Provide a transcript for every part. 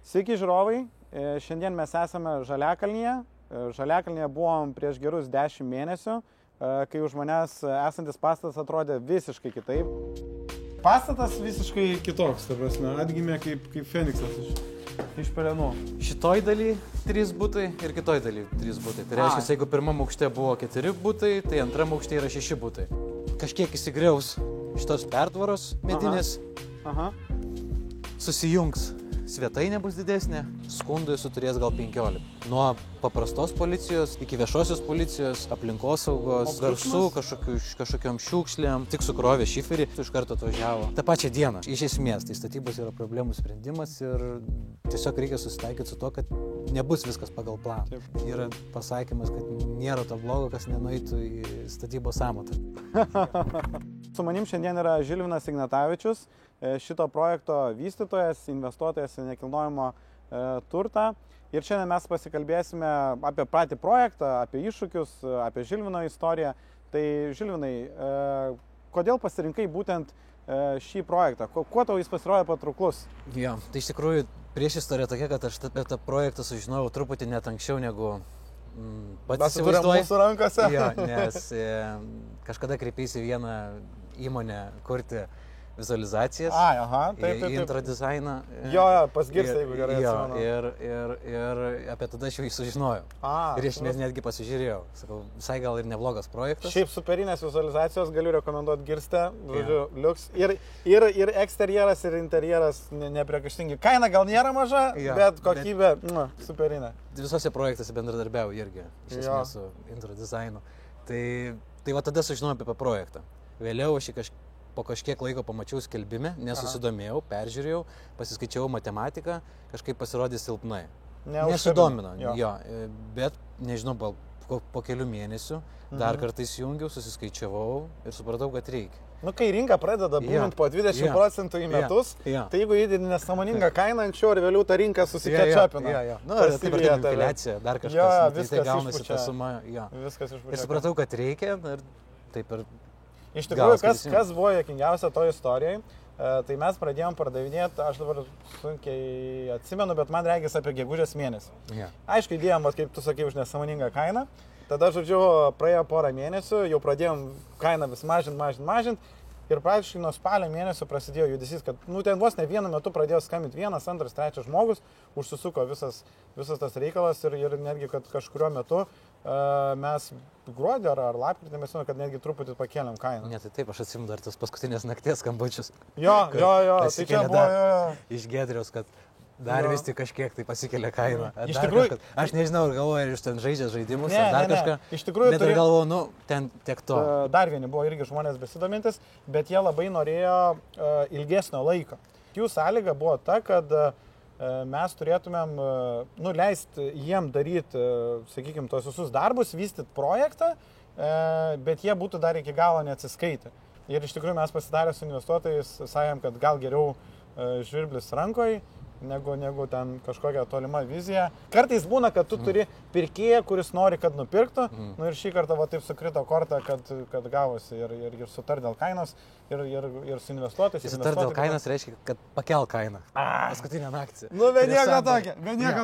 Sveiki žiūrovai, šiandien mes esame Žaliakalnyje. Žaliakalnyje buvom prieš gerus 10 mėnesių, kai už manęs esantis pastatas atrodė visiškai kitaip. Pastatas visiškai kitoks, ta prasme, atgimė kaip Feniksas iš pelenų. Šitoj daly 3 butai ir kitoj daly 3 butai. Tai reiškia, jeigu pirmam aukšte buvo 4 butai, tai antram aukšte yra 6 butai. Kažkiek įsigriaus šitos pertvaros medinės, susijungs. Svetainė bus didesnė, skundų jis turės gal 15. Nuo paprastos policijos iki viešosios policijos, aplinkosaugos, garsų, kažkokiom šiukšlėm, tik sukrovė šiferį, iš karto atvažiavo. Ta pačia diena. Iš esmės, tai statybos yra problemų sprendimas ir tiesiog reikia susitaikyti su to, kad nebus viskas pagal planą. Taip. Yra pasakymas, kad nėra to blogo, kas nenueitų į statybos amatą. Su manim šiandien yra Žilvinas Ignatavičius, šito projekto vystytojas, investuotojas į nekilnojamo turtą. Ir šiandien mes pasikalbėsime apie patį projektą, apie iššūkius, apie Žilvino istoriją. Tai Žilvinai, kodėl pasirinkai būtent šį projektą? Kuo tau jis pasirodė patrauklus? Jo, tai iš tikrųjų priešistorija tokia, kad aš apie tą projektą sužinojau truputį net anksčiau negu pats įsivaizduoju. Mūsų rankose. Jo, nes kažkada kreipėsi vieną įmonę kurti vizualizacijas taip. Į intro dizainą. Jo, pasgirsta, jeigu gerai atsimenu. Ir apie tada aš jau jį sužinojau. Ir aš netgi pasižiūrėjau. Sakau, visai gal ir neblogas projektas. Šiaip superinės vizualizacijos galiu rekomenduoti Girstę, žodžiu, liuks. Ir eksterjeras, ir interjeras nepriekaištingi. Kaina gal nėra maža, bet kokybė superinė. Visose projektuose bendradarbiauju irgi, iš esmės su intro dizainu. Tai va tada sužinojau apie projektą. Vėliau aš po kažkiek laiko pamačiau skelbime, nesusidomėjau, peržiūrėjau, pasiskaičiau matematiką, kažkaip pasirodė silpnai. Nesudomino, jo, bet nežinau, po kelių mėnesių dar kartą įsijungiau, susiskaičiavau ir supratau, kad reikia. Nu, kai rinka pradeda būnant po 20% į metus, tai jeigu įdėdi nesąmoningą kainą, anksčiau ir vėliau ta rinka susikečapina. Nu, ir taip infliacija, dar kažkas, tai gaunasi ta suma. Viskas išpučia. Ir supratau, kad reikia ir taip ir... Iš tikrųjų, kas buvo juokingiausia to istorijai, tai mes pradėjom pardavinėti, aš dabar sunkiai atsimenu, bet man regis apie gegužės mėnesį. Aišku, įdėjom, kaip tu sakai, už nesąmoningą kainą. Tada, žodžiu, praėjo porą mėnesių, jau pradėjom kainą vis mažint. Ir praktiškai nuo spalio mėnesio prasidėjo judesys, kad ten vos ne vienu metu pradėjo skambinti 1, 2, 3 žmogus, užsisuko visas tas reikalas ir netgi, kad kažkurio metu mes gruodį ar lapkritį mes žinome, kad netgi truputį pakėlėm kainą. Ne, tai taip, aš atsimenu dar tas paskutinės nakties skambučius. Jo, tai čia buvo iš Giedriaus, kad dar vis tik kažkiek tai pasikelia kaina. Iš tikrųjų, aš nežinau, ar galvoju, ar iš ten žaidžia žaidimus, ar dar kažką. Iš tikrųjų, bet galvoju, ten tiek to. Dar vieni buvo irgi žmonės besidomintis, bet jie labai norėjo ilgesnio laiko. Jų sąlyga buvo ta, kad mes turėtumėm leisti jiem daryti, sakykime, tos visus darbus, vystyti projektą, bet jie būtų dar iki galo neatsiskaitę. Ir iš tikrųjų mes pasidarę su investuotojais, sakėm, kad gal geriau žvirblis rankoje, negu ten kažkokia tolima vizija. Kartais būna, kad tu turi pirkėją, kuris nori, kad nupirktų, ir šį kartą taip sukrito kortą, kad gavosi ir sutar dėl kainos, ir su investuotojais. Sutar dėl kainos reiškia, kad pakel kainą. Paskutinę naktį. Nu, be nieko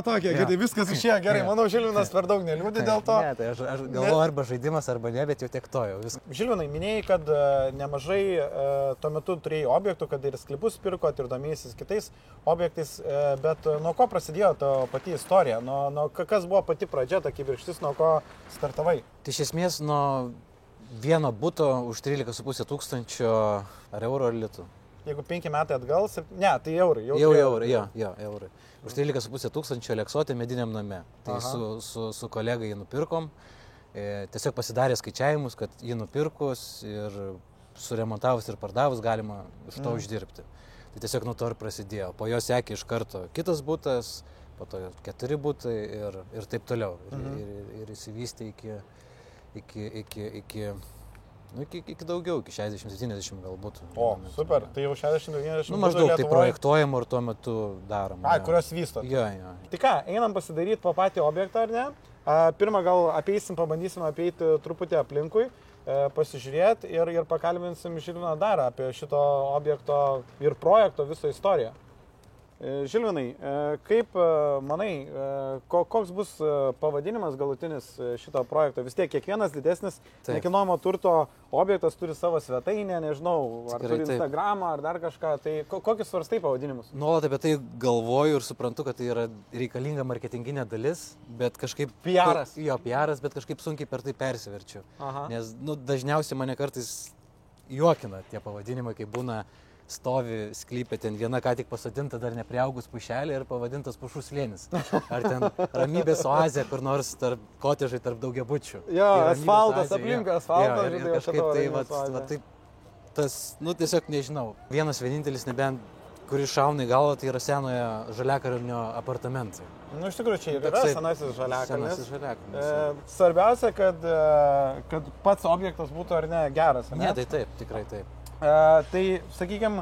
tokia, kad viskas išėjo gerai. Manau, Žilvinas per daug neliūdė dėl to. Ne, tai aš galvoju arba žaidimas, arba ne, bet jau tiek to jau viskas. Žilvinai, minėjai, kad nemažai tuo metu turėjai objektų, kad ir sklipus pirkot ir domėjusis kitais objektais. Bet nuo ko prasidėjo ta pati istorija? Kas buvo pati pradžia, ta kibirkštis, nuo ko startavai? Tai iš esmės nuo vieno buto už 13,5 tūkstančio ar eurų ar litų. Jeigu 5 metai atgal, ne, tai eurai. Jau eurai. Už 13,5 tūkstančio Aleksote mediniam name. Tai su kolega jį nupirkom. Tiesiog pasidarė skaičiavimus, kad jį nupirkus ir suremontavus ir pardavus galima iš to uždirbti. Tai tiesiog nuo to ir prasidėjo. Po jo sekė iš karto kitas butas, po to 4 butai ir taip toliau. Ir įsivystė iki daugiau, iki 60-70 galbūt. O, super, tai jau 60-70 butų maždaug tai projektuojam ir tuo metu darom. Kurios vystot. Jo. Tai ką, einam pasidaryti po patį objektą, ar ne? Pirmą gal pabandysim apeiti truputį aplinkui. Pasižiūrėti ir pakalbinsim Žilviną dar apie šito objekto ir projekto visą istoriją. Žilvinai, kaip manai, koks bus pavadinimas galutinis šito projekto? Vis tiek kiekvienas didesnis nekilnojamo turto objektas turi savo svetainę, nežinau, ar Tikrai turi Instagramą, ar dar kažką. Tai kokius svarstai pavadinimus? Nuolat apie tai galvoju ir suprantu, kad tai yra reikalinga marketinginė dalis, bet kažkaip... PR'as. Jo, PR'as, bet kažkaip sunkiai per tai persiverčiu. Aha. Nes dažniausiai mane kartais juokina tie pavadinimai, kai būna stovi sklypė, ten viena ką tik pasodinta, dar nepriaugus pušelė ir pavadintas Pušų slėnis. Ar ten ramybės oazė, kur nors tarp kotežai, tarp daugiabučių. Jo, asfaltas, aplink asfaltas. Ir kažkaip tai, va, taip, tas, tiesiog nežinau. Vienas vienintelis, nebent, kuris šauna į galvą, tai yra senojo Žaliakalnio apartamentai. Iš tikrųjų, čia yra senasis Žaliakalnis. Svarbiausia, kad pats objektas būtų ar ne geras. Ne, tai taip, tikrai taip. Tai, sakykime,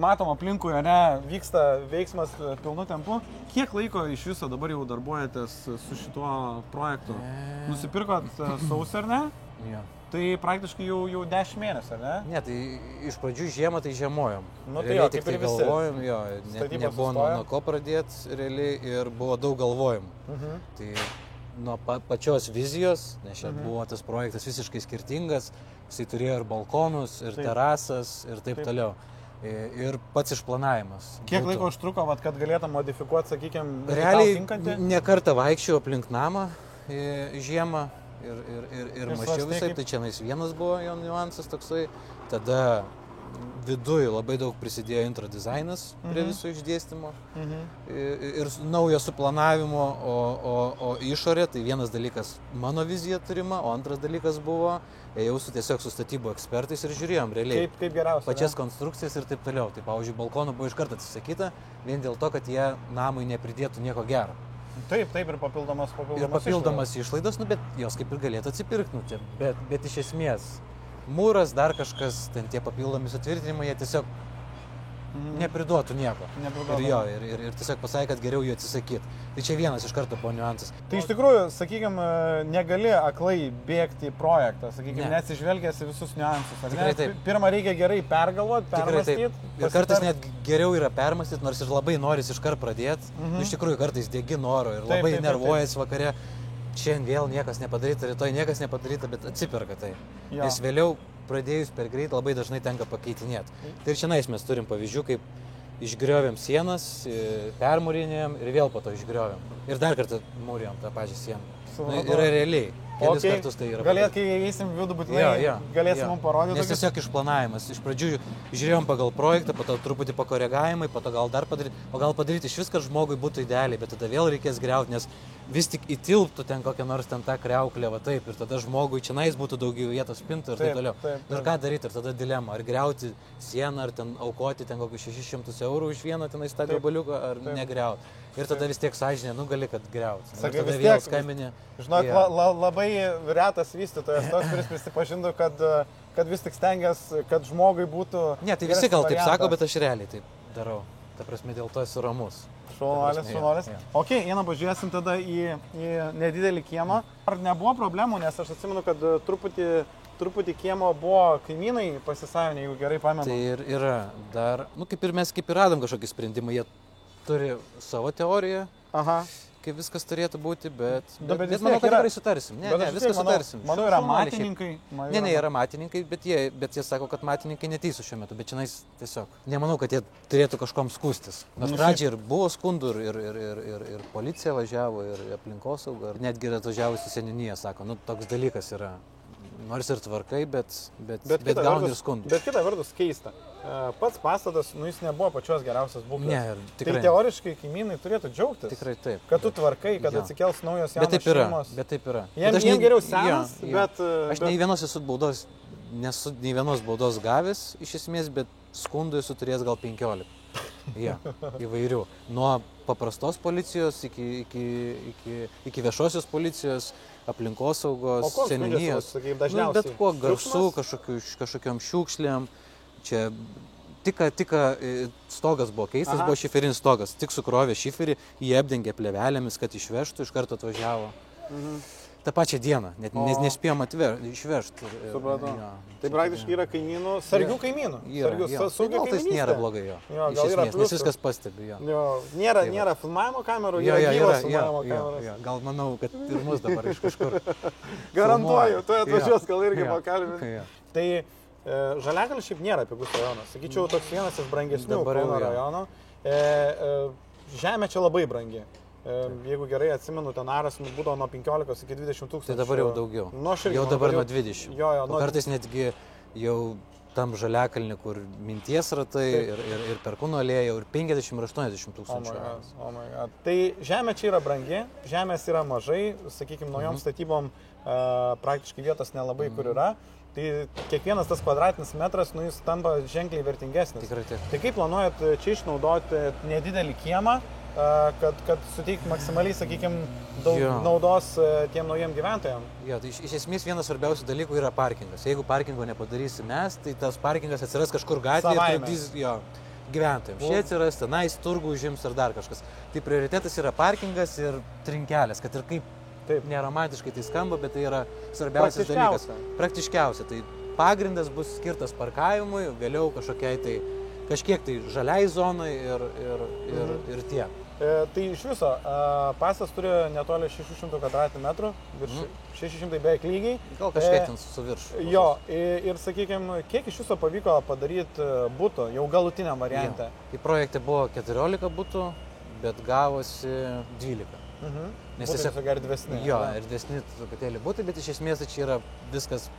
matom aplinkui, vyksta veiksmas pilnu tempu. Kiek laiko iš viso dabar jau darbuojatės su šituo projektu? Nusipirkot sausį, ar ne? Jo. Tai praktiškai jau 10 mėnesių, ar ne? Ne, tai iš pradžių žiemą tai žiemojom. Tai jo, tik tai galvojom, jo, nebuvo nuo ko pradėti realiai ir buvo daug galvojimų. Tai nuo pačios vizijos, nes čia buvo tas projektas visiškai skirtingas, jisai turėjo ir balkonus, ir terasas, ir taip toliau. Ir pats išplanavimas. Kiek laiko užtruko, kad galėtum modifikuoti, sakykime, realiai ne kartą vaikščiau aplink namą žiemą ir mačiau visai, tai čia vienas buvo jo niuansas toksai. Tada viduje labai daug prisidėjo intro dizainas prie viso išdėstymo ir naujo suplanavimo, o išorė, tai vienas dalykas mano vizija turima, o antras dalykas buvo, ėjau tiesiog su statybų ekspertais ir žiūrėjom realiai kaip geriausia, pačias konstrukcijas ir taip toliau. Tai pavyzdžiui, balkonų buvo iš karto atsisakyta, vien dėl to, kad jie namui nepridėtų nieko gero. Taip, ir papildomas išlaidos, bet jos kaip ir galėtų atsipirkti, bet iš esmės mūras, dar kažkas, ten tie papildomi sutvirtinimai, jie tiesiog nepriduotų nieko. Ir tiesiog pasakė, kad geriau jų atsisakyti. Tai čia vienas iš karto buvo niuansas. Tai iš tikrųjų, sakykime, negali aklai bėgti į projektą, sakykime, nesižvelgęs į visus niuansus. Tikrai taip. Pirmą reikia gerai pergalvoti, permastyti. Ir kartais net geriau yra permastyti, nors ir labai noris iškart pradėti. Iš tikrųjų, kartais dėgi noro ir labai nervuojas vakare. Šiandien vėl niekas nepadaryta, rytoj niekas nepadaryta, bet atsiperka tai. Nes vėliau pradėjus per greit labai dažnai tenka pakeitinėti. Tai ir šiandien mes turim pavyzdžių, kaip išgriovėm sienas, permūrinėjom ir vėl po to išgriovėm. Ir dar kartą mūrijom tą pačią sieną. Yra realiai. Kelis kartus tai yra. Galėt, kai eisim vidų būtinai, galėsim mums parodyti. Nes tiesiog išplanavimas. Iš pradžių žiūrėjom pagal projektą, po to truputį pakoregavimai, po to gal dar padaryti, o gal padaryti iš viską žmogui būtų idealiai, bet tada vėl reikės griauti, nes vis tik įtilptų ten kokią nors ten tą kriauklę, va taip, ir tada žmogui čia nais būtų daugiau vietos spintų ir taip toliau. Ir ką daryti, ir tada dilema, ar griauti sieną, ar ten aukoti ten kokius 600 eurų už vieną tenais tą gabaliuką, ar negriauti. Ir tada vis tiek sąžinė, gali, kad griauti. Ir tada vėl skambinė. Žinok, labai retas vystytojas, toks, kuris prisipažintų, kad vis tik stengiasi, kad žmogui būtų... Ne, tai visi gal taip sako, bet aš realiai taip darau. Ta prasme, dėl to esu ramus. Šaunuolis. Ok, einam pažiūrėsim tada į nedidelį kiemą. Ar nebuvo problemų, nes aš atsimenu, kad truputį kiemo buvo kaimynai pasisavinę, jeigu gerai pamenu. Tai ir yra dar, kaip ir mes radom kažkokį sprendimą, jie turi savo teoriją, kaip viskas turėtų būti, bet manau, kad tikrai sutarsim. Ne, viskas sutarsim. Manau, yra matininkai. Ne, yra matininkai, bet jie sako, kad matininkai neteisūs šiuo metu, bet šiandien tiesiog. Nemanau, kad jie turėtų kažkom skūstis. Nors pradžiai ir buvo skundų, ir policija važiavo, ir aplinkosauga, ir netgi atvažiavusi seniūnija sako, toks dalykas yra. Nors ir tvarkai, bet gauni ir skundų. Bet kita vertus keista. Pats pastatas, jis nebuvo pačios geriausios būklės. Ne, tikrai. Tai teoriškai kaimynai turėtų džiaugtis. Tikrai taip. Kad tu tvarkai, kad atsikels naujos jaunos šeimos. Bet taip yra. Jiem geriau senas, bet... Aš nei vienos baudos gavęs iš esmės, bet skundų esu turėjęs gal 15. Įvairių. Nuo paprastos policijos iki viešosios policijos, aplinkosaugos, seniūnijos. Bet kuo garsų, kažkokiom šiukšlėm. Čia tik stogas buvo keistas, buvo šiferinis stogas. Tik sukrovė šiferį, jį apdengė plėvelėmis, kad išvežtų, iš karto atvažiavo. tą pačią dieną, net nespėjom išvežti. Supratau. Tai praktiškai yra kaimynų, sargių kaimynų. Saugių kaimynystė. Tai nėra blogai jo. Iš esmės, nes viskas pastebi jo. Nėra filmavimo kamerų, yra gyvos filmavimo kameros. Gal manau, kad ir mus dabar iš kažkur. Garantuoju, tu atvažiuos, gal irgi pakalbinti. Tai Žaliakalnis šiaip nėra pigus rajonas. Sakyčiau, toks vienas iš brangesnių Kauno rajonų. Žemė čia labai brangi. Jeigu gerai atsimenu, ten aras būdavo nuo 15 iki 20 tūkstančių. Tai dabar jau daugiau. Jau dabar nuo 20. Kartais netgi jau tam Žaliakalnį, kur minties ratai ir Perkūno alėja, ir 50 ir 80 tūkstančių. Tai žemė čia yra brangi, žemės yra mažai, sakykime, naujom statybom praktiškai vietos nelabai kur yra. Tai kiekvienas tas kvadratinis metras, jis tampa ženkliai vertingesnis. Tikrai taip. Tai kaip planuojat čia išnaudoti nedidelį kiemą, kad suteikti maksimaliai, sakykime, daug naudos tiem naujiem gyventojams? Jo, tai iš esmės vienas svarbiausių dalykų yra parkingas. Jeigu parkingo nepadarysi mes, tai tas parkingas atsiras kažkur gatvėje ir trukdys gyventojams. Šie atsiras, tenais turgų užims ar dar kažkas. Tai prioritetas yra parkingas ir trinkelės, kad ir kaip neromantiškai tai skamba, bet tai yra svarbiausias dalykas. Praktiškiausia. Tai pagrindas bus skirtas parkavimui, vėliau kažkiek tai žaliai zonai ir tiek. Tai iš viso, pasas turi netoli 600 km2, virš 600 beveik lygiai. Gal kažkiek ten su virš. Jo, ir sakykime, kiek iš viso pavyko padaryti būtų, jau galutiniam variante? Į projekte buvo 14 būtų, bet gavosi 12. Nes tiesiog erdvesni. Jo, erdvesni truputėlį būtų, bet iš esmės čia yra viskas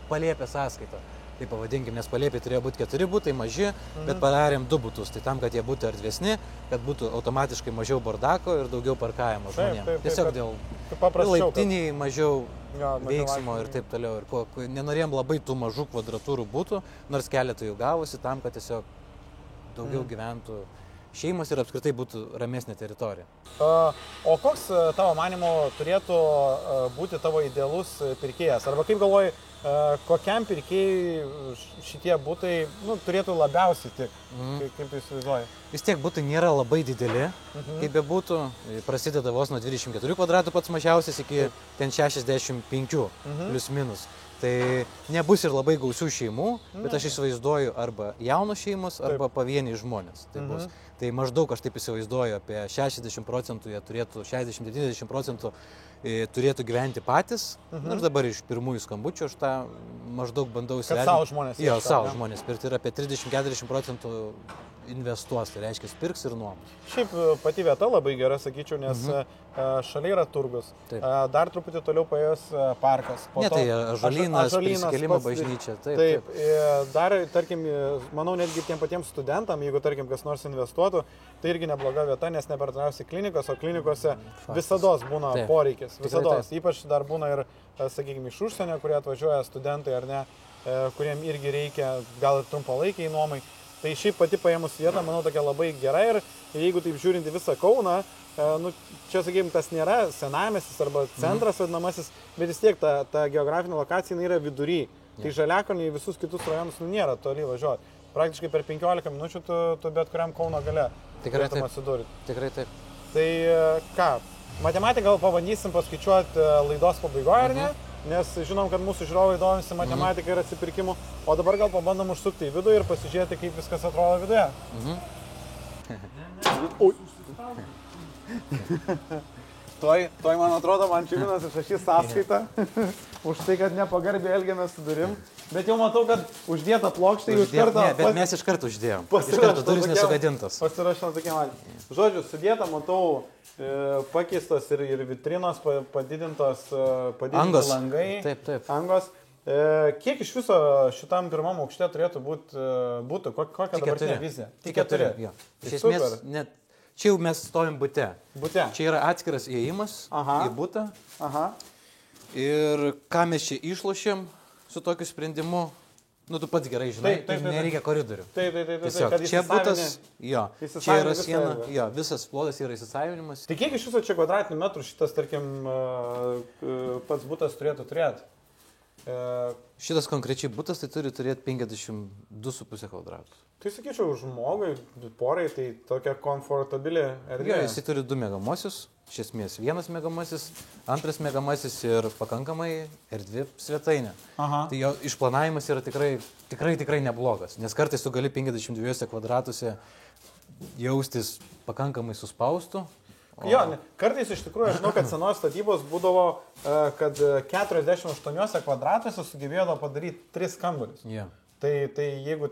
Palėpės sąskaita. Tai pavadinkim, nes Palėpė turėjo būti 4 būtai maži, bet padarėm 2 būtus. Tai tam, kad jie būtų erdvesni, kad būtų automatiškai mažiau bardako ir daugiau parkavimo žmonėms. Tiesiog dėl laiptiniai mažiau veiksmo ir taip toliau. Ir nenorėjom labai tų mažų kvadratūrų būtų, nors keletą jų gavosi tam, kad tiesiog daugiau gyventų šeimos ir apskritai būtų ramesnė teritorija. O koks tavo manimo turėtų būti tavo idealus pirkėjas? Arba kaip galvoji, kokiam pirkėjui šitie būtai turėtų labiausiai tik? Kaip tu įsivaizduoji? Vis tiek būtai nėra labai dideli, kaip be būtų. Prasideda vos nuo 24 kvadratų pats mažiausias iki ten 65 plius minus. Tai nebus ir labai gausių šeimų, bet aš įsivaizduoju arba jaunos šeimos, arba pavieniai žmonės. Tai bus. Tai maždaug aš taip įsivaizduoju, apie 60% jie turėtų, 60-90% turėtų gyventi patys. Nors dabar iš pirmųjų skambučių aš tą maždaug bandau įsivertinti. Kad savo žmonės. Jo, savo žmonės pirkti ir apie 30-40% investuos, tai reiškia pirks ir nuomos. Šiaip pati vieta labai gera, sakyčiau, nes šalia yra turgus. Dar truputį toliau paėjus parkas. Tai Ąžuolynas, Prisikėlimo bažnyčia. Taip. Dar, tarkim, manau, netgi tiem patiems studentam, jeigu, tarkim, kas nors investuotų, tai irgi nebloga vieta, nes nepertrausi klinikos, o klinikose visados būna poreikis. Visados. Ypač dar būna ir, sakykime, iš užsienio, kurie atvažiuoja studentai ar ne, kuriem irgi reikia gal ir trumpalaikiai nuomai. Tai šiaip pati paėmus vietą, manau, tokia labai gera ir jeigu taip žiūrinti visą Kauną, čia, sakykime, tas nėra senamiestis arba centras vadinamasis, bet vis tiek ta geografinė lokacija yra vidury. Tai Žaliakalnį visus kitus rajonus nėra toli važiuoti. Praktiškai per 15 minučių tu bet kuriam Kauno gale galėtum atsidurti. Tikrai taip. Tai ką, matematiką gal pabandysim paskaičiuoti laidos pabaigoje, ar ne? Nes žinom, kad mūsų žiūrovai domisi matematika ir atsipirkimu, o dabar gal pabandom užsukti į vidų ir pasižiūrėti, kaip viskas atrodo viduje. Tuoj, man atrodo, man Čiminas išrašys sąskaitą už tai, kad nepagarbiai elgiamės su durim. Bet jau matau, kad uždėta plokštė iš karto. Bet mes iš karto uždėjom. Iš karto duris nesugadintas. Pasirašom tokiam atveju. Žodžiu, sudėta, matau, pakeistos ir vitrinos, padidintos langai. Taip. Angos. Kiek iš viso šitam pirmam aukšte turėtų būti? Kokia dabartinė vizija? Tik 4. Iš esmės, čia jau mes stovim bute. Čia yra atskiras įėjimas į butą. Ir ką mes čia išlošėm su tokiu sprendimu, tu pats gerai žinai, nereikia koridorių. Taip. Tiesiog čia butas, čia yra siena, visas plotas yra įsisavinimas. Tai kiek iš viso čia kvadratinių metrų šitas, tarkim, pats butas turėtų turėti? Šitas konkrečiai butas tai turi turėti 52,5 kvadratų. Tai sakyčiau, žmogui, porai, tai tokia komfortabili erdvė. Jo, jisai turi 2 miegamosius, iš esmės 1 miegamasis, 2 miegamasis ir pakankamai erdvi svetainė. Aha. Tai jo išplanavimas yra tikrai neblogas, nes kartais tu gali 52 kvadratuose jaustis pakankamai suspaustų. Jo, kartais iš tikrųjų, aš žinau, kad senos statybos būdavo, kad 48 kvadratuose sugebėjo padaryti 3 kambarius. Yeah. Tai jeigu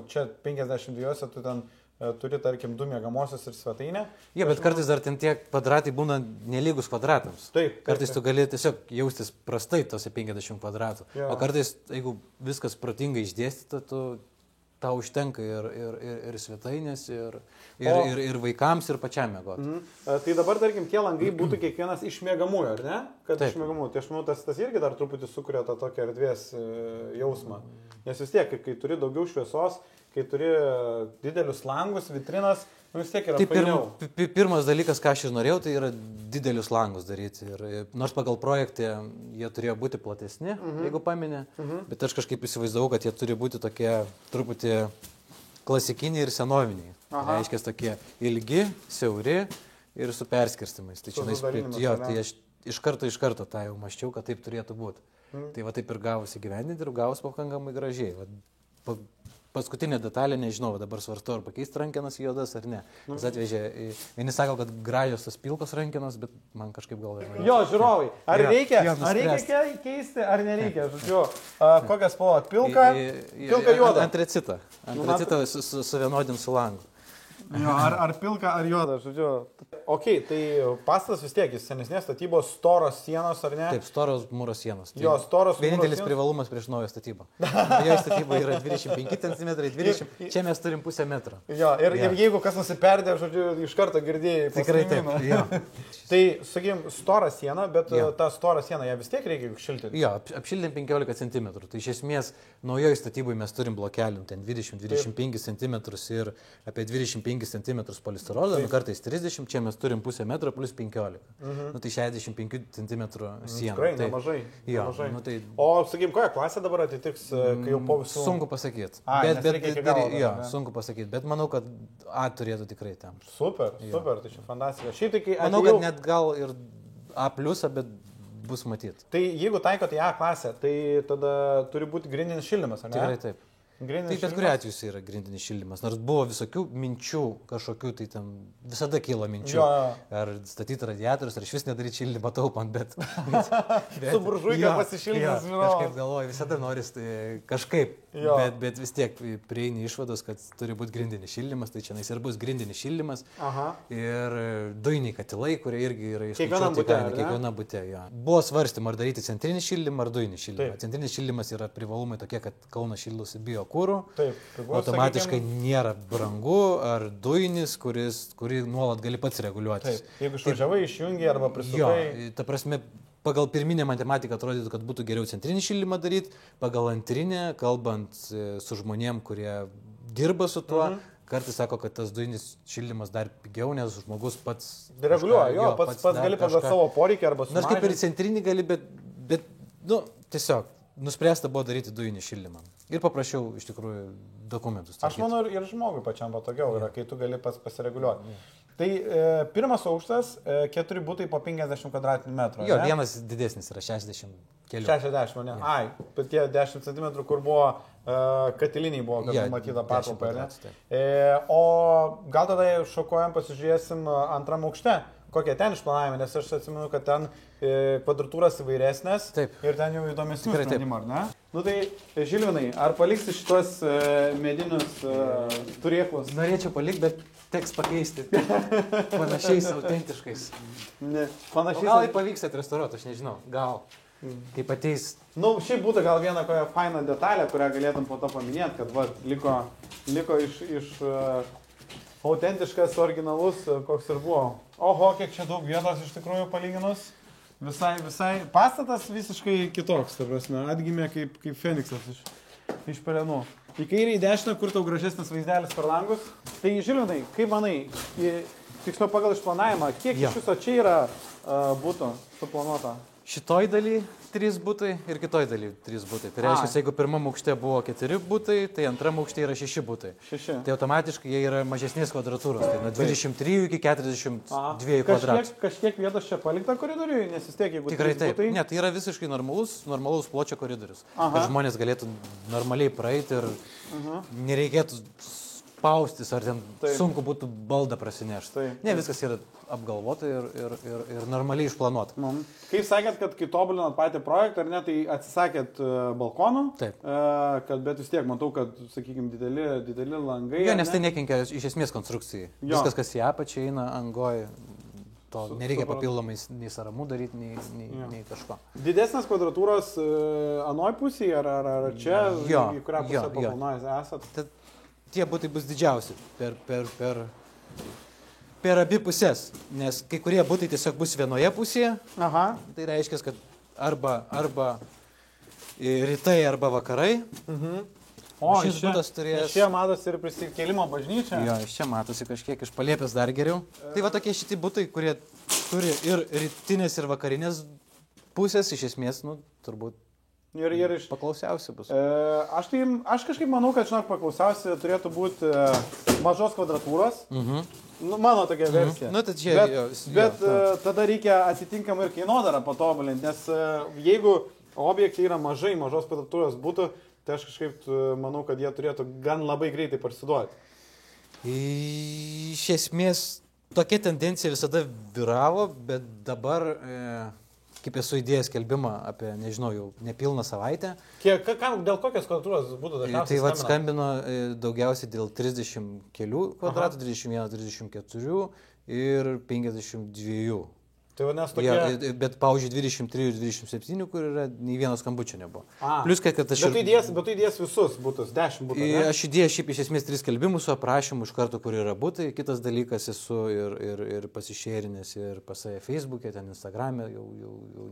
čia 52 tu ten turi, tarkim, 2 miegamosios ir svetainę. Jo, bet kartais dar ten tie kvadratai būna nelygus kvadratams. Taip. Kartais tu gali tiesiog jaustis prastai tose 50 kvadratų. Jo. O kartais, jeigu viskas protingai išdėstyta, tau užtenka ir svetainės, ir vaikams, ir pačiam mėgoti. Tai dabar, tarkim, tie langai būtų kiekvienas iš miegamųjų, ar ne? Kad Taip. iš miegamųjų. Tai aš manau, tas irgi dar truputį sukuria tą tokią erdvės jausmą. Nes vis tiek, kai turi daugiau šviesos, kai turi didelius langus, vitrinas, vis tiek yra fainiau. Pirmas dalykas, ką aš ir norėjau, tai yra didelius langus daryti. Ir nors pagal projektą jie turėjo būti platesni, jeigu paminė, bet aš kažkaip įsivaizdavau, kad jie turi būti tokie truputį klasikiniai ir senoviniai. Reiškia, tokie ilgi, siauri ir su perskirstimais. Tai tai aš iš karto tą jau maščiau, kad taip turėtų būti. Tai va taip ir gavosi gyvendinti ir gavosi pakankamai gražiai. Paskutinė detalė, nežinau, dabar svarstu, ar pakeisti rankenas į juodas ar ne. Jis atvežė, vieni sako, kad gražios tas pilkos rankenas, bet man kažkaip gal... Jo, žiūrovai, ar reikia keisti, ar nereikia? Žodžiu, kokią spalvą? Pilka juoda. Antracitą su vienodin su langu. Jo, ar pilka, ar juoda, žodžiu. Ok, tai pastatas vis tiek, jis senesnės statybos, storos sienos, ar ne? Taip, storos mūro sienos. Jo, storos mūro vienintelis privalumas prieš naują statybą. Jo statyba yra 25 cm, 20, čia mes turim pusę metro. Jo, ir jeigu kas nusiperdė, žodžiu, iš karto girdėjai. Tikrai taip, jo. Tai, sakykim, stora siena, bet tą storą sieną ją vis tiek reikia šiltinti. Jo, apšildėm 15 cm. Tai iš esmės, naujoje statyboje mes turim blokelį, ten 20-25 cm ir apie 25 cm polistirolą, kartais 30, čia mes turim pusę metro plus 15. Tai 65 cm siena. Tikrai, nemažai. Jo, nemažai. O, sakykim, kokią klasę dabar atitiks, kai jau po visų... Sunku pasakyti. Sunku pasakyti, bet manau, kad A turėtų tikrai ten. Super, tai čia fantastika. Šiaip tai, manau, kad net gal ir A+, bet bus matyti. Tai jeigu taikote į A klasę, tai tada turi būti grindinis šildymas, ar ne? Tikrai taip. Tai bet kuriuo atveju yra grindinis šildymas, nors buvo visokių minčių, kažkokių, tai ten visada kyla minčių. Jo. Ar statyti radiatorius, ar iš vis nedaryti šildymą taupant, bet... Su buržuika pasišildymas, žinau. Kažkaip galvoju, visada noris kažkaip, bet vis tiek prieini išvados, kad turi būti grindinis šildymas, tai čia ir bus grindinis šildymas. Ir dujiniai katilai, kurie irgi yra išskaičiuoti kiekviena bute. Buvo svarstyma, ar daryti centrinį šildymą, ar dujinį šildymą. Centrinis šildymas yra privalumai tokie, kad Kaunas šildosi biokuru. Automatiškai nėra brangu, ar dujinis, kurį nuolat gali pats reguliuoti. Jeigu išvažiavai, išjungi arba prisukai. Jo, ta prasme, pagal pirminę matematiką atrodytų, kad būtų geriau centrinį šildymą daryti, pagal antrinę, kalbant su žmonėm, kurie dirba su tuo, kartais sako, kad tas dujinis šildymas dar pigiau, nes žmogus pats... Reguliuoja, pats gali pagal savo poreikį arba sumažinti. Nors kaip ir centrinį gali, bet tiesiog nuspręsta buvo daryti dujinį šildymą. Ir paprašiau iš tikrųjų dokumentus. Aš manau, ir žmogui pačiam patogiau yra, kai tu gali pats pasireguliuoti. Tai pirmas aukštas, 4 butai po 50 km2. Jo, vienas didesnis yra 60 kelių. 60, ne? Ai, bet tie 10 cm, kur buvo katiliniai buvo, kad matyta patalpa. O gal tada šokuojam, pasižiūrėsim antram aukšte. Kokie ten išplanavimai, nes aš atsimenu, kad ten kvadratūras įvairesnės. Taip. Ir ten jau įdomesnių sprendimų, ar ne? Nu tai, Žilvinai, ar paliksi šitos medinius turėklus? Norėčiau palikti, bet teks pakeisti panašiais, autentiškais. Ne, panašiais. O gal pavyks atrestauruoti, aš nežinau, gal. Kaip ateis. Nu, šiaip būtų gal viena kokia faina detalė, kurią galėtum po to paminėti, kad va, liko iš autentiškas, originalus, koks ir buvo. Oho, kiek čia daug vietos iš tikrųjų palyginus. Visai. Pastatas visiškai kitoks, ta prasme, atgimė kaip Feniksas iš pelenų. Į kairę, į dešinę, kur tau gražesnis vaizdelis per langus. Tai Žilvinai, kaip manai, tiksliau pagal išplanavimą, kiek iš viso čia yra būtų suplanuota? šitoj daly 3 būtai ir kitoj daly 3 būtai. Tai reiškia, jeigu pirmam aukšte buvo 4 būtai, tai antram aukšte yra 6 būtai. 6. Tai automatiškai jie yra mažesnės kvadratūros, tai nuo 23 iki 42 kvadratų. Kažkiek vietos čia palikta koridoriui, nes vis tiek, jeigu tikrai taip. Būtai... Ne, tai yra visiškai normalus pločio koridorius. Kad žmonės galėtų normaliai praeiti ir nereikėtų spaustis, ar ten sunku būtų baldą prasinešti. Ne, viskas yra apgalvota ir normaliai išplanuota. Kaip sakėt, kad kai tobulinat patį projektą, ar ne, tai atsisakėt balkonų, bet vis tiek matau, kad, sakykime, dideli langai. Jo, nes tai nekenkia iš esmės konstrukcijai. Viskas, kas į apačią eina, angoj, to nereikia papildomai nei saramų daryti, nei kažko. Didesnės kvadratūros anoj pusėje, ar čia, į kurią pusę paplanuojate esat? Tie būtai bus didžiausi per abi pusės, nes kai kurie būtai tiesiog bus vienoje pusėje. Tai reiškia, kad arba rytai, arba vakarai. O, šis būtas turės... Čia matosi ir prisikėlimo bažnyčia. Jo, iš čia matosi kažkiek iš Palėpės dar geriau. Tai va tokie šitie būtai, kurie turi ir rytinės, ir vakarinės pusės, iš esmės, turbūt. Ir iš paklausiausi bus. Aš kažkaip manau, kad, žinok, paklausiausi turėtų būti mažos kvadratūros. Mano tokia versija. Nu, tai čia, bet tada reikia atitinkamai ir kainodarą patobulinti, nes jeigu objektai yra mažos kvadratūros būtų, tai aš kažkaip manau, kad jie turėtų gan labai greitai parsiduoti. Iš esmės, tokia tendencija visada vyravo, bet dabar... kaip esu įdėjęs skelbimą apie, nežinau, jau nepilną savaitę. Dėl kokios kvadratūros būtų dažniausiai? Tai skambino daugiausiai dėl 30 kelių kvadratų, 31, 34 ir 52. Tai vadinasi tokie... Bet, pavyzdžiui, 23 ir 27, kur yra nei vieno skambučio nebuvo. Plius, kad aš... Bet tu įdės visus būtus, 10 būtų, ne? Aš įdėjęs šiaip iš esmės 3 skelbimus su aprašymu iš karto, kur yra būtai. Kitas dalykas esu ir pasišėrinęs ir pas Facebook'e, ten Instagram'e, jau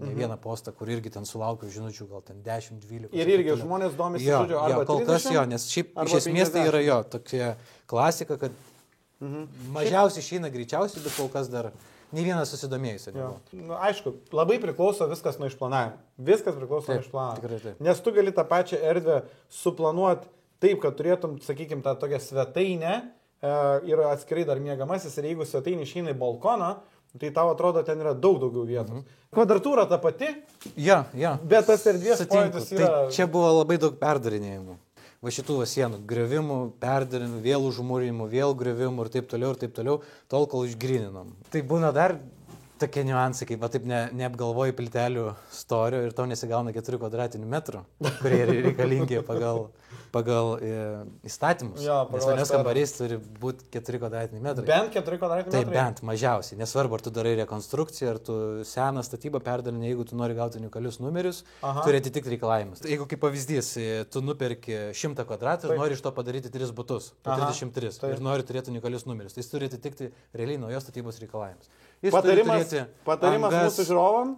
ne vieną postą, kur irgi ten sulaukiau žinučių, gal ten 10, 12. Ir irgi žmonės domisi, žodžiu, arba 30? Kol kas jo, nes šiaip iš esmės tai yra jo tokia klasika, kad mažiausiai išeina greičiausiai, bet kol kas dar... Nei vienas susidomėjusi. Aišku, labai priklauso viskas nuo išplanavimo. Viskas priklauso nuo išplanavimo. Taip. Nes tu gali tą pačią erdvę suplanuoti taip, kad turėtum, sakykime, tą tokią svetainę ir atskirai dar miegamasis. Ir jeigu svetainė išeina į balkoną, tai tau atrodo, ten yra daug daugiau vietos. Kvadratūra ta pati, bet tas erdvės pojūtis yra... Tai čia buvo labai daug perdarinėjimų. Va šitų sienų, griovimų, perdarinimų, vėl užmūrinimų, vėl griovimų ir taip toliau, tol kol išgrininom. Tai būna dar tokie niuansai, kaip va taip neapgalvoji plytelių storio ir tau nesigauna 4 kvadratinių metrų, kurie reikalingi pagal įstatymus. Nes vienas kambarys turi būti 4 kvadratiniai metrai. Bent 4 kvadratiniai metrai? Tai bent mažiausiai. Nesvarbu, ar tu darai rekonstrukciją, ar tu seną statybą perdarinė, jeigu tu nori gauti unikalius numerius, turi atitikti reikalavimus. Jeigu kaip pavyzdys, tu nuperki 100 kvadratų ir nori iš to padaryti 3 butus, 33, ir nori turėti unikalius numerius, tai jis turi atitikti realiai naujos statybos reikalavimus. Patarimas mūsų žiūrovam,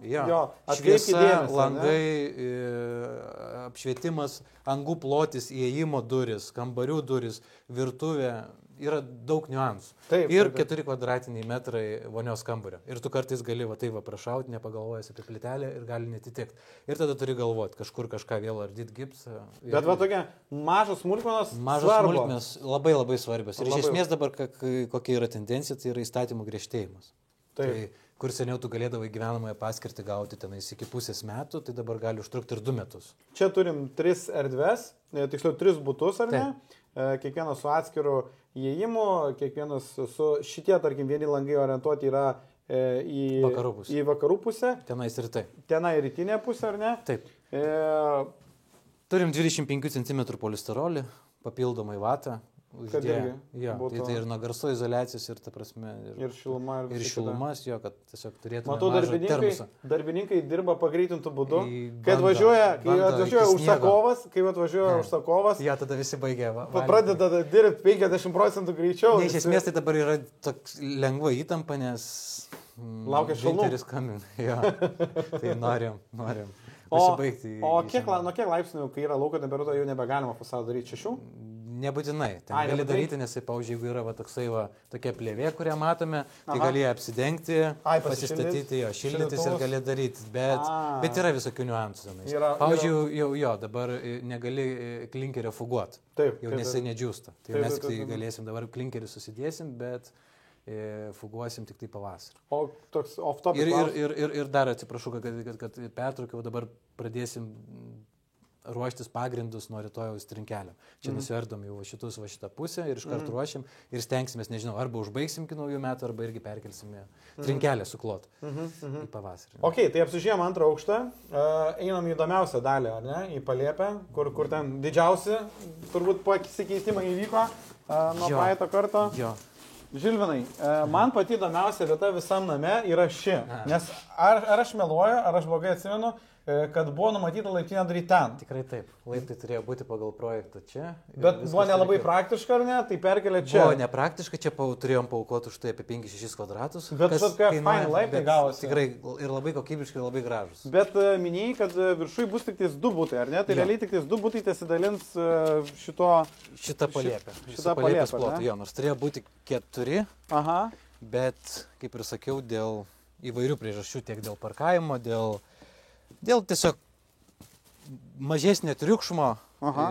šviesa, langai, apšvietimas, angų plotis, įėjimo duris, kambarių duris, virtuvė, yra daug niuansų. Ir 4 kvadratiniai metrai vonios kambario. Ir tu kartais gali prašauti, nepagalvojęs apie plytelę ir gali netitikti. Ir tada turi galvoti, kažkur kažką vėl ardyti gipsą. Bet va tokia mažos smulkmenos labai labai svarbios. Ir iš esmės dabar kokia yra tendencija, tai yra įstatymų griežtėjimas. Tai, kur seniau tu galėdavai gyvenamąją paskirtį gauti tenais iki pusės metų, tai dabar gali užtrukti ir 2 metus. Čia turim 3 erdves, tiksliau 3 butus, ar ne? Kiekvienas su atskiru įėjimu, kiekvienas su šitie, tarkim, vieni langai orientuoti yra į vakarų pusę. Tenais rytai. Tenai rytinė pusė, ar ne? Taip. Turim 25 cm polisterolį, papildomai vatą. Tai ir nuo garso izoliacijos ir ta prasme ir šiluma ir šilumas jo, kad tiesiog turėtume matau, darbininkai dirba pagreitintų būdu, kai atvažiuoja užsakovas, jo, tada visi baigia pradeda dirbti 50% greičiau. Iš esmės tai dabar yra toks lengva įtampa, nes laukia šilumų. Tai norim pasibaigti. O nuo kiek laipsnių, kai yra lauko temperatūra, jau nebegalima fasadą daryti 6? Nebūtinai. Ten gali daryti, nes, pavyzdžiui, jeigu yra toksai tokia plėvė, kurią matome, tai gali apsidengti, pasistatyti, šildytis ir gali daryti. Bet yra visokių niuansų. Pavyzdžiui, dabar negali klinkerio fuguoti. Jau nesai nedžiūsta. Tai mes tik galėsim dabar klinkerį susidėsim, bet fuguosim tik tai pavasarį. O toks off-topic klausimas. Ir dar atsiprašau, kad pertraukiau, dabar pradėsim ruoštis pagrindus nuo rytojaus trinkelio. Čia nusiardom jau šitą pusę ir iškart ruošim ir stengsimės, nežinau, arba užbaigsim iki naujų metų, arba irgi perkelsime trinkelę suklot į pavasarį. Ok, tai apsižiūrėjom antrą aukštą, einam į įdomiausią dalį, ar ne, į Paliepę, kur ten didžiausi, turbūt pasikeitimai įvyko nuo praeito karto. Jo. Žilvinai, man pati įdomiausia vieta visam name yra ši, nes ar aš meluoju, ar aš blogai atsimenu, kad buvo numatyta laiptinė daryti ten. Tikrai taip. Laiptai turėjo būti pagal projektą čia. Bet buvo nelabai praktiška, ar ne? Tai perkelė čia. Buvo nepraktiška, čia turėjom paukoti už tai apie 5-6 kvadratus. Bet kokie fain laiptai gavosi. Tikrai ir labai kokybiškai, ir labai gražus. Bet minėjai, kad viršui bus tik tais 2 butai, ar ne? Tai realiai tik tais 2 butai pasidalins šitą Paliepę. Šitą Paliepės plotą. Jo, nors turėjo būti 4. Aha. Bet, kaip ir sakiau, dėl įvairių priežasčių, tiek dėl parkavimo, dėl tiesiog mažesnio triukšmo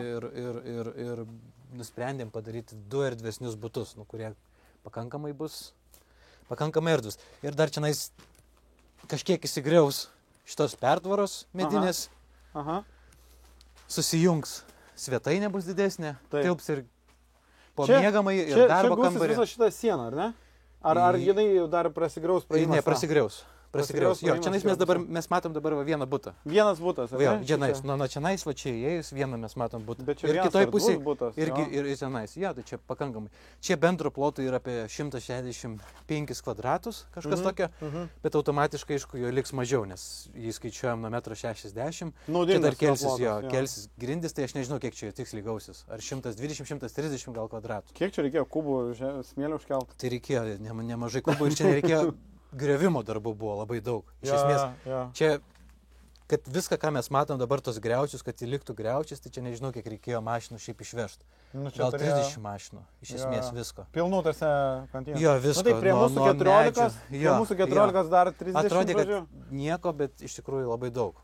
ir nusprendėm padaryti 2 erdvesnius butus, kurie pakankamai erdvus. Ir dar čianais kažkiek įsigriaus šitos pertvaros medinės, susijungs svetainė bus didesnė, tilps ir pomiegamai ir darbo kambarį. Čia gausis visą šitą sieną, ar ne? Ar jinai dar prasigraus praėjimas? Ne, prasigraus. Jo, čianais mes matom dabar vieną butą. Vienas butas, ar ne? Čianais, nuo čianais, čia įėjus, vieną mes matom butą. Bet čia vienas ar 2 butas. Ir čianais, tai čia pakankamai. Čia bendro ploto yra apie 165 kvadratus, kažkas tokio, bet automatiškai, aišku, jo liks mažiau, nes jį skaičiuojam nuo 1,60 m. Čia dar kelsis grindis, tai aš nežinau, kiek čia tiksliai gausis. Ar 120-130 gal kvadratų. Kiek čia reikėjo kubų smėlio užkelt? Tai reikėjo nemažai kubų ir čia nereikėjo. Griovimo darbų buvo labai daug. Iš esmės, čia, kad viską, ką mes matom dabar, tos griaučius, kad įliktų griaučius, tai čia nežinau, kiek reikėjo mašinų šiaip išvežti. Gal 30 mašinų, iš esmės visko. Pilnų tose kantinose. Jo, visko. Tai prie mūsų 14, prie mūsų 14 dar 30. Atrodė, kad nieko, bet iš tikrųjų labai daug.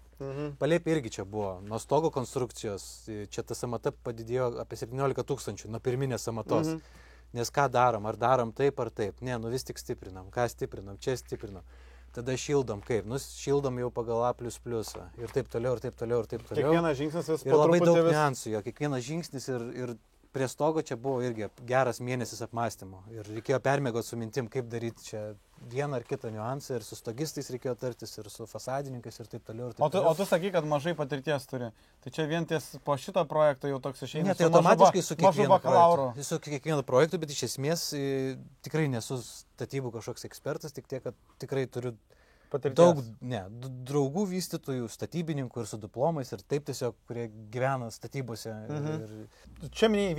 Paliepė irgi čia buvo. Nuo stogo konstrukcijos, čia ta samata padidėjo apie 17 000 nuo pirminės samatos. Nes ką darom, ar darom taip ar taip, ne, vis tik stiprinam, ką stiprinam, čia stiprinam, tada šildom kaip, šildom jau pagal A++ ir taip toliau, ir taip toliau, ir taip toliau. Kiekvienas žingsnis vis ir labai daug niuansų, kiekvienas žingsnis ir prie stogo čia buvo irgi geras mėnesis apmąstymo ir reikėjo permėgoti su mintim, kaip daryti čia vieną ar kitą niuansą ir su stogistais reikėjo tartis ir su fasadininkais ir taip toliau. O tu sakai, kad mažai patirties turi. Tai čia vien ties po šito projekto jau toks išeina. Ne, tai automatiškai su kiekvienu projektu, bet iš esmės tikrai nesu statybų kažkoks ekspertas, tik tiek, kad tikrai turiu daug draugų vystytojų, statybininkų ir su diplomais ir taip tiesiog, kurie gyvena statybose. Čia minėjai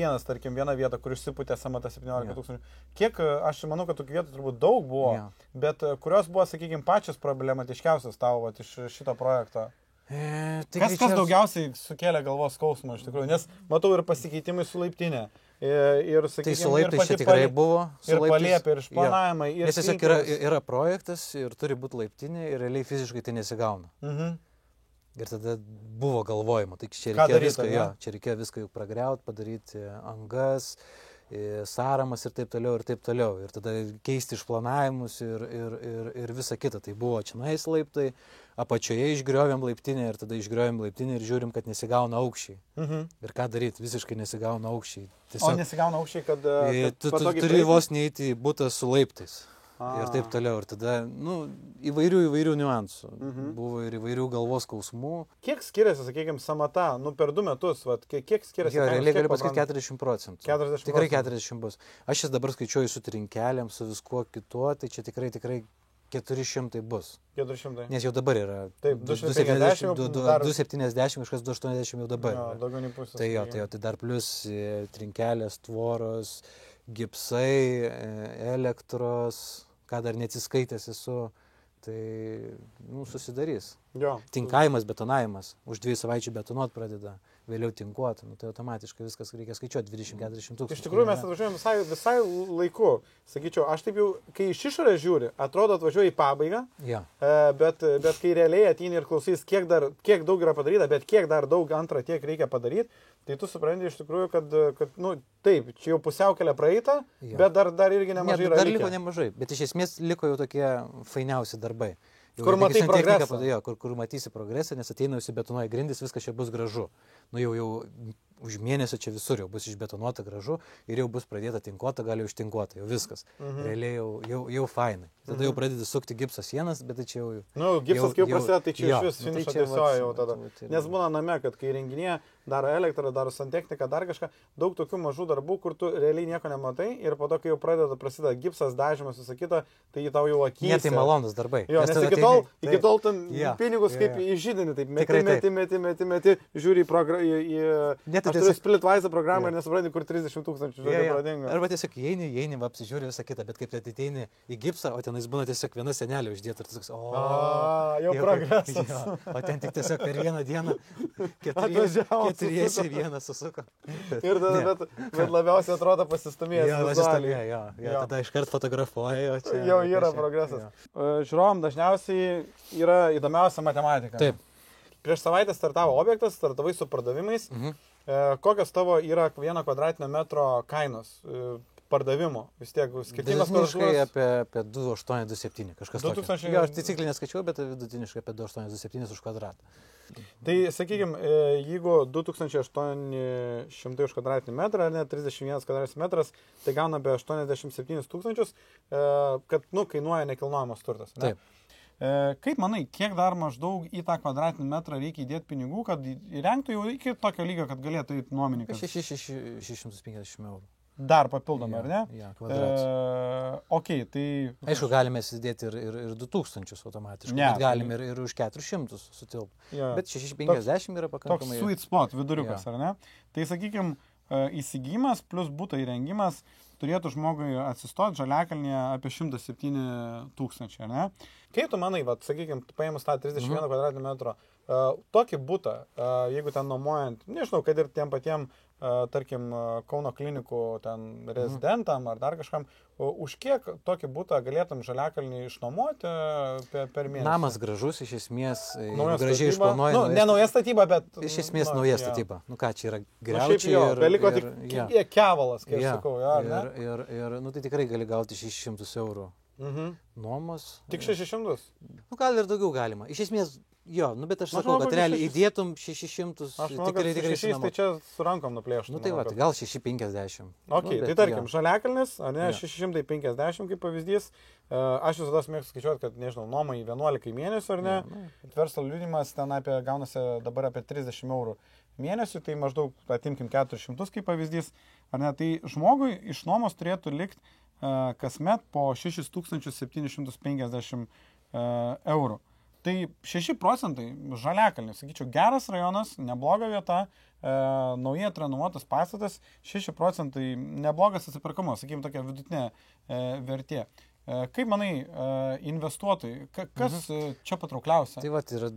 vieną vietą, kur išsipūtė samata 17 000. Kiek, aš manau, kad tokių vietų turbūt daug buvo, bet kurios buvo, sakykime, pačios problematiškiausios tavo iš šito projekto? Kas daugiausiai sukėlė galvos skausmą iš tikrųjų, nes matau ir pasikeitimai su laiptinė. Ir, sakykime, tai su laiptais čia tikrai buvo. Ir Paliepė, ir išplanavimai. Nes tiesiog yra projektas ir turi būti laiptinė ir realiai fiziškai tai nesigauna. Ir tada buvo galvojama, tai čia reikėjo viską jau pragriauti, padaryti angas, sąramas ir taip toliau, ir taip toliau. Ir tada keisti išplanavimus ir visa kita. Tai buvo čionais laiptai, apačioje išgriovėm laiptinę ir tada išgriovėm laiptinę ir žiūrim, kad nesigauna aukščiai. Ir ką daryti, visiškai nesigauna aukščiai. Tiesiog, o nesigauna aukščiai, kad... Tu turi vos neįti į butą su laiptais. Ir taip toliau. Ir tada, įvairių niuansų. Buvo ir įvairių galvos skausmų. Kiek skiriasi, sakykime, samata, per 2 metus, kiek skiriasi? Jo, realiai galiu pasakyti 40%. 40%. Tikrai 40 bus. Aš jas dabar skaičiuoju su trinkeliam, su viskuo kituo, tai čia tikrai 400 bus. 400. Nes jau dabar yra. Taip, 270, kažkas 280 jau dabar. Jo, daugiau nei pusės. Tai dar plus trinkelės, tvoros, gipsai, elektros, ką dar neatsiskaitęs esu, tai susidarys. Jo. Tinkavimas, betonavimas. Už 2 savaičių betonuot pradeda, vėliau tinkuoti. Nu, tai automatiškai viskas reikia skaičiuoti 20-40 tūkstančių. Iš tikrųjų mes atvažiuojame visai laiku. Sakyčiau, aš taip jau, kai iš išorės žiūri, atrodo atvažiuoju į pabaigą, Ja. bet kai realiai ateini ir klausys, kiek daug yra padaryta, bet kiek dar daug antrą tiek reikia padaryti, tai tu supranti iš tikrųjų, kad nu, taip, čia jau pusiaukelė praeita, Jo. bet dar irgi nemažai yra. Dar liko nemažai, bet iš esmės liko jau tokie fainiausi darbai. Jau Kur matai progresą. Kur matysi progresą, nes ateina įsibetonuoja grindis, viskas čia bus gražu. Nu jau už mėnesio čia visur jau bus išbetonuota gražu ir jau bus pradėta tinkuota, gali jau ištinkuota, jau viskas. Realiai jau fainai. Tada jau pradedi sukti gipso sienas, bet tai čia jau... Nu, gipsas kai jau prasideda, tai čia iš vis tai finišo čia tiesioja jau vat, tada. Nes būna name, kad kai renginėje daro elektrą, daro santechniką, dar kažką, daug tokių mažų darbų, kur tu realiai nieko nematai ir po to, kai jau prasideda gipsas, dažymas, visą kitą, tai jį tau jau akys. Ne, tai malonus darbai. Jo, nes iki tol ten pinigus kaip į žydinį, taip meti, žiūri į split vaizdą programą ir nesupranti, kur 30 tūkstančių žodžių pradingo. Arba tiesiog įeini, apsižiūri visą kitą, bet kaip tai ateini į gipsą, o tenais būna tiesiog viena senelė uždėta ir toks, jau progresas. O ten tik tiesiog per vieną dieną keturiesi vieną susuko. Ir tada, bet labiausiai atrodo pasistumėjęs. Tada iškart fotografuoja. Jau yra progresas. Žiūrovom dažniausiai yra įdomiausia matematika. Taip. Prieš savaitę startavo objektas, startavai su pardavimais. Kokios tavo yra 1 kvadratinio metro kainos pardavimo? Vis tiek skirtingas vidutiniškai apie 2,8-2,7 kažkas 2000... tokio. Jo, aš taisykliai neskaičiuoju, bet vidutiniškai apie 2,8-2,7 už kvadratą. Tai sakykime, jeigu 2800 už kvadratinį metrą, ar ne, 31 kvadratinis metras, tai gauna apie 87 tūkstančius, kad, kainuoja nekilnojamas turtas. Ne? Taip. Kaip manai, kiek dar maždaug į tą kvadratinį metrą reikia įdėti pinigų, kad įrengtų jau iki tokio lygio, kad galėtų įti nuomininkas? 650 eurų. Dar papildomai, ar ne? Ja, kvadratas. Okay, tai... Aišku, galime įdėti ir 2000 automatiškai, bet galime ir už 400 sutilpti. Ja. Bet 650 yra pakankamai... Toks sweet spot, viduriukas, ar ne? Tai sakykime, įsigijimas plus būto įrengimas turėtų žmogui atsistoti Žaliakalnyje apie 107 tūkstančiai, ar ne? Kaip tu manai, sakykime, paėmus tą 31 kvadratinį metro, tokį butą, jeigu ten nuomojant, nežinau, kad ir tiem patiem, tarkim, Kauno klinikų ten rezidentam ar dar kažkam, už kiek tokį butą galėtum Žaliakalnį išnuomoti per mėnesį? Namas gražus, iš esmės, gražiai išplanuoja. Ne nauja statyba, bet... Iš esmės nauja statyba. Ką čia yra griaučiai ir... Beliko tik kevalas, kaip aš sakau, ne? Ir tai tikrai gali gauti 600 eurų. Nuomos. Tik 600? Gal ir daugiau galima. Iš esmės, bet aš sakau, kad realiai įdėtum 600, tikrai 600, tai čia su rankom nuplėštų. Tai gal 650. Tai tarkim, Žaliakalnis, ar ne, 650 kaip pavyzdys. Aš visada mėgstu skaičiuoti, kad, nežinau, nuomai 11 mėnesių, ar ne. Verslo liudijimas ten gaunasi dabar apie 30 eurų mėnesių, tai maždaug atimkim 400 kaip pavyzdys. Ar ne, tai žmogui iš nuomos turėtų likti kasmet po 6750 eurų. Tai 6% Žaliakalnis, sakyčiau, geras rajonas, nebloga vieta, naujai atrenovuotas pastatas, 6% neblogas atsipirkamas, sakykime, tokia vidutinė vertė. Kaip manai, investuotojai, kas čia patraukliausia? Tai yra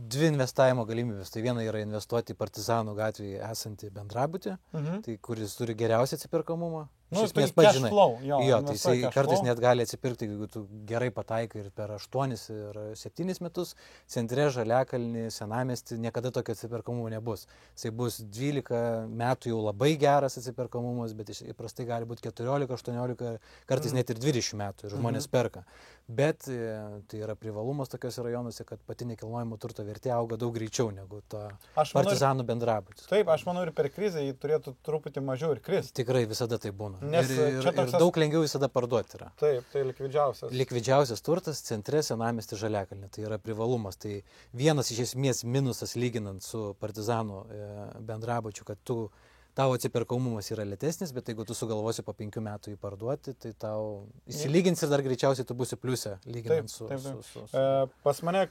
dvi investavimo galimybės. Tai viena yra investuoti į Partizanų gatvėje esantį bendrabutį, tai kuris turi geriausią atsipirkamumą. Iš esmės pats žinai. Tai jisai kartais net gali atsipirkti, jeigu tu gerai pataikai ir per 8 ir 7 metus. Centre Žaliakalnį, Senamiestį niekada tokio atsipirkamumo nebus. Jisai bus 12 metų jau labai geras atsipirkamumas, bet įprastai gali būti 14, 18, kartais net ir 20 metų ir žmonės perka. Bet tai yra privalumas tokiuose rajonuose, kad pati nekilnojamo turto vertė auga daug greičiau negu to Partizanų bendrabutis. Taip, aš manau ir per krizę jį turėtų truputį mažiau ir kristi. Tikrai visada tai būna. Nes ir daug lengviau visada parduoti yra. Taip, tai likvidžiausias. Likvidžiausias turtas centre Senamiestį Žaliakalnį. Tai yra privalumas. Tai vienas iš esmės minusas lyginant su Partizanų bendrabučiu, kad tavo atsipirkamumas yra lėtesnis, bet jeigu tu sugalvosi po 5 metų jį parduoti, tai tau įsilygins ir dar greičiausiai tu būsi pliuse lyginant su... Pas mane,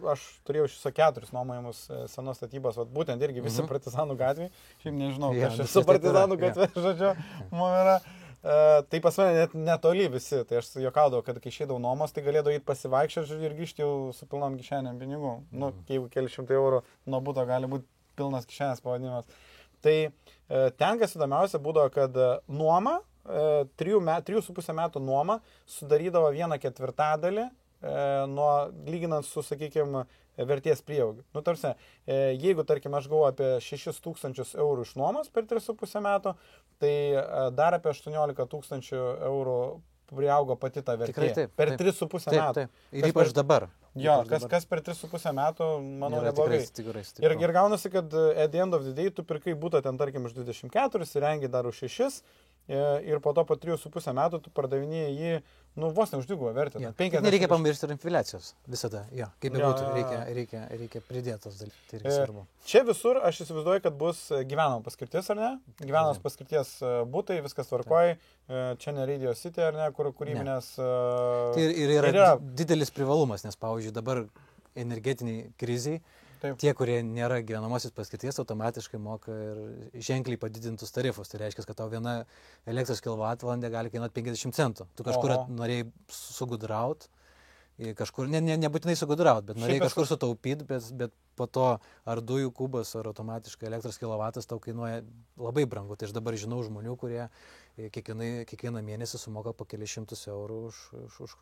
aš turėjau šis 4 nuomojamus senos statybos, būtent irgi visi Partizanų gatvėje. Šiaip nežinau, kas čia su Partizanų gatvė, žodžiu, man yra. tai pas mane net netoli visi, tai aš juokaudavau, kad kai išeidavau nuomos, tai galėdavau eiti pasivaikščioti ir grįžti jau su pilnom kišenėm pinigų. Nu, jeigu keli šimtai eurų nuo buto gali būti pilnas kišenės pavadinimas. Tai ten, kas įdomiausia, būdavo, kad nuoma, 3,5 metų nuoma sudarydavo 1/4 lyginant su, sakykime, vertės prieaugį. Nu, tarsi, jeigu, tarkim, aš gavau apie 6 000 eurų iš nuomos per 3,5 metų, tai dar apie 18 000 eurų priaugo pati ta vertė. Tikrai taip. Per 3,5 metų. Taip. Ir ypač dabar. Jo, kas per 3,5 metų, manau, neblogai. Ir gaunasi, kad at the end of the day tu pirkai būtą ten, tarkim, už 24, įrengi dar už 6 ir po to po 3,5 metų tu pardavinėjai jį, nu, vos neuždiguvo vertę. Ja. Nereikia pamiršti ir infliacijos visada. Jo, kaip ir būtų, reikia pridėtos dalykus. Tai irgi svarbu. Čia visur aš įsivaizduoju, kad bus gyvenama paskirtis, ar ne? Gyvenamos paskirties būtai, viskas tvarkoja. Čia ne Radio City, ar ne, kur kūrybinės... Tai ir yra didelis privalumas, nes, pavyzdžiui, dabar energetiniai kriziai, tie, kurie nėra gyvenamosios paskirties, automatiškai moka ir ženkliai padidintus tarifus. Tai reiškia, kad tau viena elektros kilovatvalandė gali kainuoti 50 centų. Tu kažkur norėjai sugudrauti, kažkur, nebūtinai sugudrauti, bet norėjai kažkur sutaupyti, bet po to ar dujų kubas, ar automatiškai elektros kilovatas tau kainuoja labai brangu. Tai aš dabar žinau žmonių, kurie kiekvieną mėnesį sumoka po kelius šimtus eurų už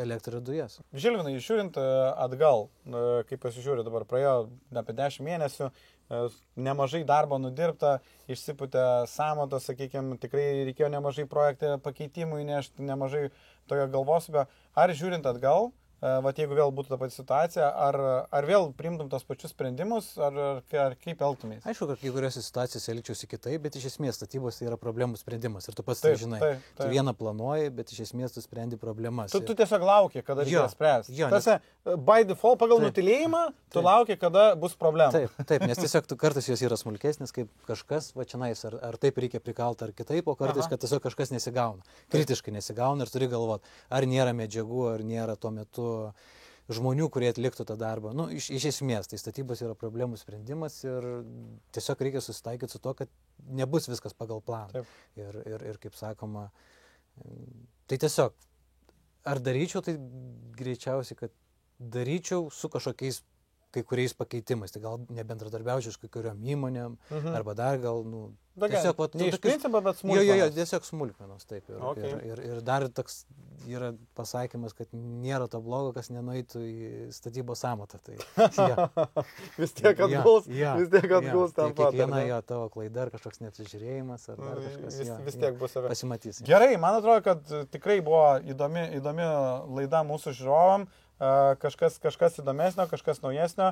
elektrą ir dujas. Žilvinai, žiūrint atgal, kaip pasižiūrė dabar, praėjo apie 10 mėnesių, nemažai darbo nudirbta, išsipūtė sąmatos, sakykime, tikrai reikėjo nemažai projektą pakeitimų įnešti, nemažai tojo galvosupio. Ar žiūrint atgal, vat jeigu vėl būtų ta pati situacija, ar vėl priimtum tos pačius sprendimus, ar kaip elgtumės? Aišku, kad kai kuriuose situacijose elgčiausi kitaip, bet iš esmės statybos tai yra problemų sprendimas ir tu pats tai žinai. Tu vieną planuoji, bet iš esmės tu sprendi problemas. Tu tiesiog lauki, kada reikia spręsti. By default, pagal nutilėjimą, tu lauki, kada bus problema. Taip, nes tiesiog kartais jos yra smulkesnės, kaip kažkas, va čionais, ar taip reikia prikalti, ar kitaip, o kartais, kad tiesiog kažkas nesigauna. Kritiškai nesigauna ir turi galvoti, ar nėra medžiagų, ar nėra tuo metu žmonių, kurie atliktų tą darbą. Nu, iš esmės, tai statybos yra problemų sprendimas ir tiesiog reikia susitaikyti su to, kad nebus viskas pagal planą. Ir kaip sakoma, tai tiesiog, ar daryčiau, tai greičiausiai, kad daryčiau su kažkokiais kai kuriais pakeitimais, tai gal nebendradarbiaučiau su kai kuriom įmonėm, arba dar gal, tiesiog... Ne iš principo, bet smulkmenos. Jo, tiesiog smulkmenos, taip. Ir dar toks yra pasakymas, kad nėra to blogo, kas nenueitų į statybos amatą. Vis tiek atguls tam pat. Kiekviena jo tavo klaida, ar kažkoks neapsižiūrėjimas, ar dar kažkas. Vis tiek bus save. Pasimatys. Gerai, man atrodo, kad tikrai buvo įdomi laida mūsų žiūrovam. Kažkas įdomesnio, kažkas naujesnio.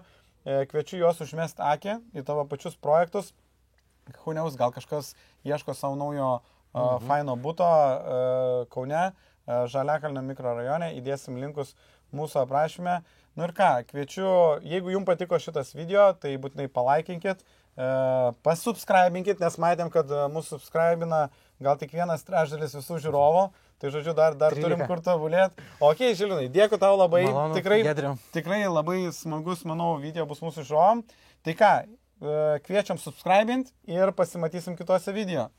Kviečiu juos užmesti akį į tavo pačius projektus. Kauniaus, gal kažkas ieško savo naujo faino buto Kaune, Žaliakalnio mikrorajone. Įdėsim linkus mūsų aprašyme. Nu ir ką, kviečiu, jeigu jums patiko šitas video, tai būtinai palaikinkit, pasubscribinkit, nes matėm, kad mūsų subscribina gal tik 1/3 visų žiūrovų. Tai žodžiu, dar turim kur tobulėti. Ok, Žilinai, dėkui tau labai. Malonu, tikrai labai smagus, manau, video bus mūsų žiūrovam. Tai ką, kviečiam subscribint ir pasimatysim kitose video.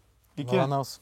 Iki. Malonaus.